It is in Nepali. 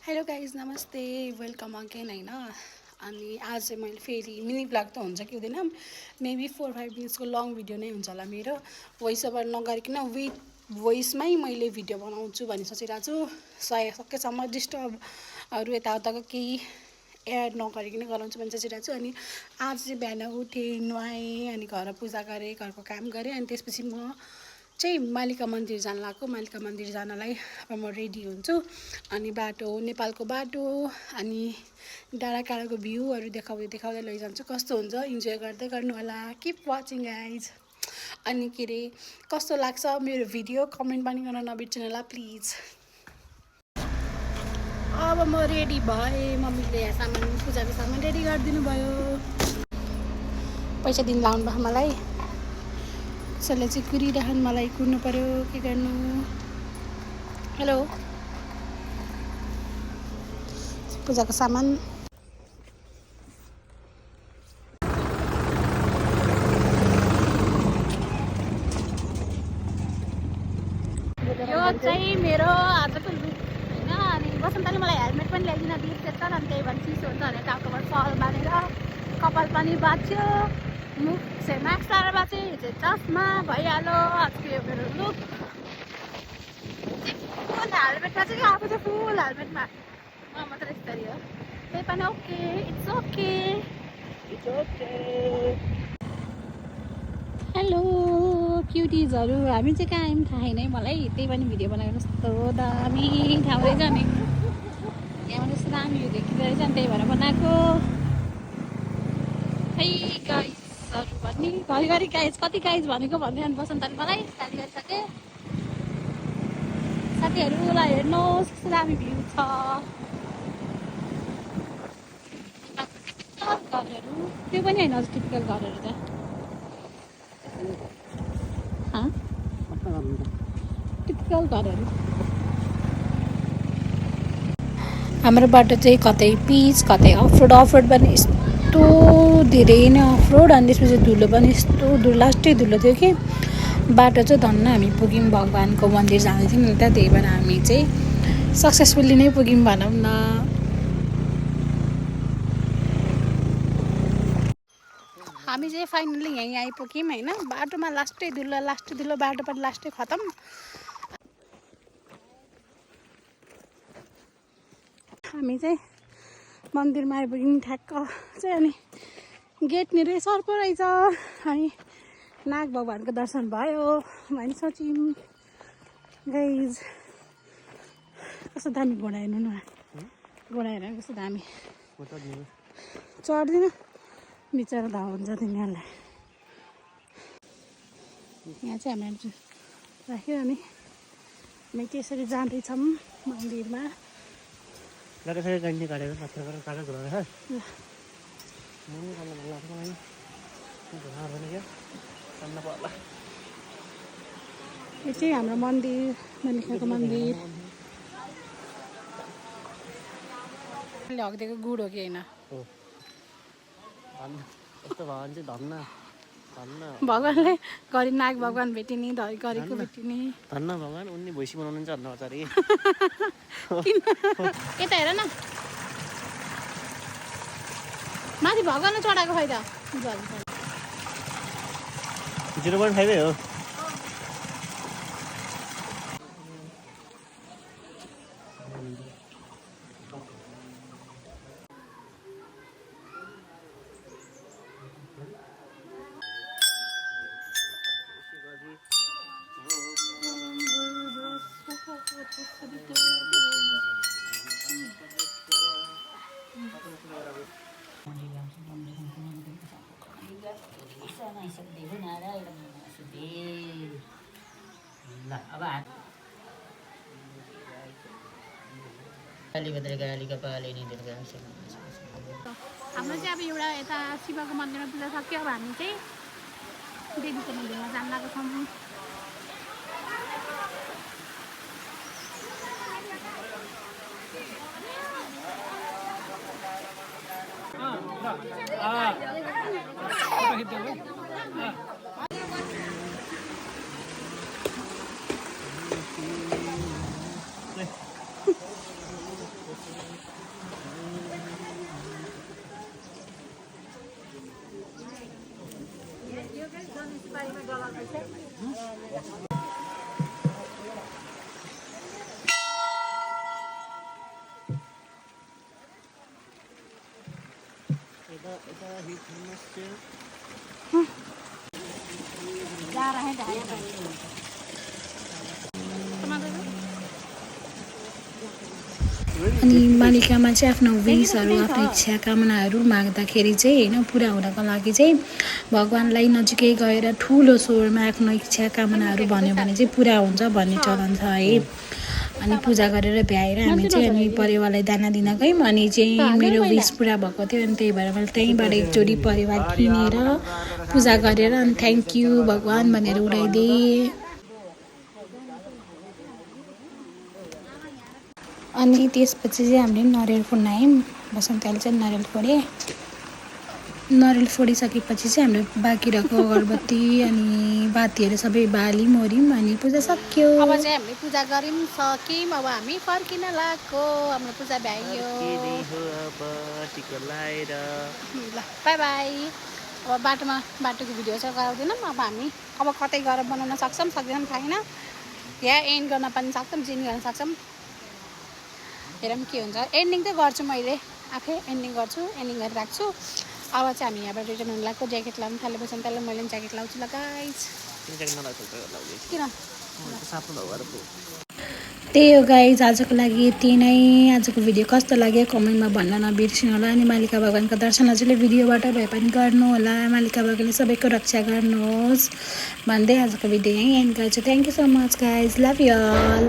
हेलो गाइज नमस्ते वेलकम अगेन होइन। अनि आज चाहिँ मैले फेरि मिनी ब्लग त हुन्छ कि हुँदैन मेबी 4-5 मिनट्सको लङ भिडियो नै हुन्छ होला मेरो। भोइस ओभर नगरिकन भोइसमै मैले भिडियो बनाउँछु भन्ने सोचिरहेको छु। सकेसम्म डिस्टर्बहरू यताउताको केही एड नगरिकन गराउँछु भन्ने सोचिरहेको छु। अनि आज चाहिँ बिहान उठेँ, नुहाएँ, अनि घर पूजा गरेँ, घरको काम गरेँ। अनि त्यसपछि म चाहिँ मालिका मन्दिर जान लाग्यो। मालिका मन्दिर जानलाई अब म रेडी हुन्छु। अनि बाटो नेपालको बाटो अनि डाँडाकाँडाको भ्यूहरू देखाउँदै लैजान्छु। कस्तो हुन्छ इन्जोय गर्दै गर्नु होला। Keep watching guys. अनि के अरे कस्तो लाग्छ मेरो भिडियो कमेन्ट पनि गर्न नबिर्सनु होला प्लिज। अब म रेडी भएँ। मम्मीले सामान पूजाको सामान रेडी गरिदिनु भयो। पैसा दिन लाउनु भयो मलाई। त्यसैले चाहिँ कुरिरहनु, मलाई कुर्नु पर्यो, के गर्नु। हेलो पूजाको सामान यो चाहिँ मेरो आजको लुक होइन। अनि बसन्तले मलाई हेलमेट पनि ल्याइदिन बिर्सेछ। अनि त्यही भएर चिसो हुन्छ भने टाउकोमा सल बाँधेर कपाल पनि बाँच्यो, मुख चाहिँ मास्क लगाएर बाँच्यो, यो चाहिँ चस्मा भइहाल्यो। आजको यो मेरो लुक फुल हेलमेटमा चाहिँ आएको चाहिँ फुल हेलमेटमा म मात्र यस्तरी हो। त्यही पनि okay, it's okay, it's okay. Hello क्युटिजहरू, हामी चाहिँ कहाँ आयौँ थाहा छैन है मलाई। त्यही पनि भिडियो बनाएको कस्तो दामी ठाउँ रहेछ नि। यहाँबाट यस्तो दामी भिडियो देखिँदो रहेछ नि, त्यही भएर बनाएको। खै गाइजहरू भन्ने घरिघरि गाइज कति गाइज भनेको भन्दै अनि बसन्तले मलाई गाली गरिसकेँ। साथीहरूलाई हेर्नुहोस् कस्तो दामी भ्यू छ। घरहरू त्यो पनि होइन अझ टिपिकल घरहरू त टिपिकल घरहरू। हाम्रो बाटो चाहिँ कतै पिच कतै अफरोड पनि यस्तो धेरै नै अफरोड। अनि त्यसपछि धुलो पनि यस्तो लास्टै धुलो थियो कि बाटो चाहिँ धन्न हामी पुग्यौँ। भगवान्को मन्दिर जाँदै थियौँ नि त, त्यही भएर हामी चाहिँ सक्सेसफुल्ली नै पुग्यौँ भनौँ न। हामी चाहिँ फाइनली यहीँ आइपुग्यौँ होइन। बाटोमा लास्टै धुलो, बाटो पनि लास्टै खतम। हामी चाहिँ मन्दिरमा आइपुग्यौँ ठ्याक्क चाहिँ। अनि गेटनिर सर्पो रहेछ। अनि नाग भगवान्को दर्शन भयो भनी सोच्यौँ। गाइज कस्तो दामी घोडा हेर्नु न, घोडा हेर कस्तो दामी। चढ्दिनँ बिचरा धाउ हुन्छ तिनीहरूलाई। यहाँ चाहिँ हामीले राख्यो। अनि हामी त्यसरी जाँदैछौँ मन्दिरमा। यो चाहिँ हाम्रो मन्दिर, मालिकाको मन्दिर। मैले हगिदिएको गुड हो कि होइन? भगवान्ले गरी नाग भगवान् भेटिने, गरेको भेटिने। धन्न भगवान् उनी भैँसी बनाउनुहुन्छ भन्नु अचार यता हेर न, माथि भगवान्ले चढाएको फाइदा 0.5 हो। हाम्रो चाहिँ अब एउटा यता शिवको मन्दिरमा पूजा सक्यो। अब हामी चाहिँ देवीको मन्दिरमा जान लागेको छौँ। अनि मालिकामा चाहिँ आफ्नो विसहरू आफ्नो इच्छा कामनाहरू माग्दाखेरि चाहिँ होइन पुरा हुनको लागि चाहिँ भगवान्लाई नजिकै गएर ठुलो स्वरमा आफ्नो इच्छा कामनाहरू भन्यो भने चाहिँ पुरा हुन्छ भन्ने चलन छ है। अनि पूजा गरेर भ्याएर हामी चाहिँ अनि परिवारलाई दाना दिन गयौँ। अनि चाहिँ मेरो विस पुरा भएको थियो अनि त्यही भएर मैले त्यहीँबाट एकचोटि परिवार किनेर पूजा गरेर अनि थ्याङ्क यू भगवान् भनेर उडाइदिएँ। अनि त्यसपछि चाहिँ हामीले नरिवल फोड्न आयौँ। बसन्तले चाहिँ नरिवल फोडे। नरिवल फोडिसकेपछि चाहिँ हामीले बाँकी रहेको अगरबत्ती अनि बातीहरू सबै बाल्यौँ ओर्यौँ अनि पूजा सक्यो। अब चाहिँ हामीले पूजा गऱ्यौँ सक्यौँ। अब हामी फर्किन लाग्यो। हाम्रो पूजा भ्याइयो। ल बाई बाई। अब बाटोको भिडियो चाहिँ गराउँदैनौँ। अब हामी अब कतै गएर बनाउन सक्छौँ सक्दैनौँ थाहा छैन। या एन्ड गर्न पनि सक्छौँ चेन्ज गर्न सक्छौँ। हेरौँ के हुन्छ। एन्डिङ चाहिँ गर्छु मैले आफै एन्डिङ गर्छु एन्डिङ गरेर राख्छु। अब चाहिँ हामी यहाँबाट रिटर्न हुन लाग्यो। ज्याकेट लाउनु थाल्यो बसन्तले मैले पनि ज्याकेट लाउँछु ल गाइज। किन त्यही हो गाइज आजको लागि यति नै। आजको भिडियो कस्तो लाग्यो कमेन्टमा भन्न नबिर्सिनु होला। अनि मालिका भगवानको दर्शन हजुरले भिडियोबाट भए पनि गर्नु होला। मालिका भगवानले सबैको रक्षा गर्नुहोस् भन्दै आजको भिडियो यहीँ एन्ड गर्छु। Thank you so much guys. Love you all.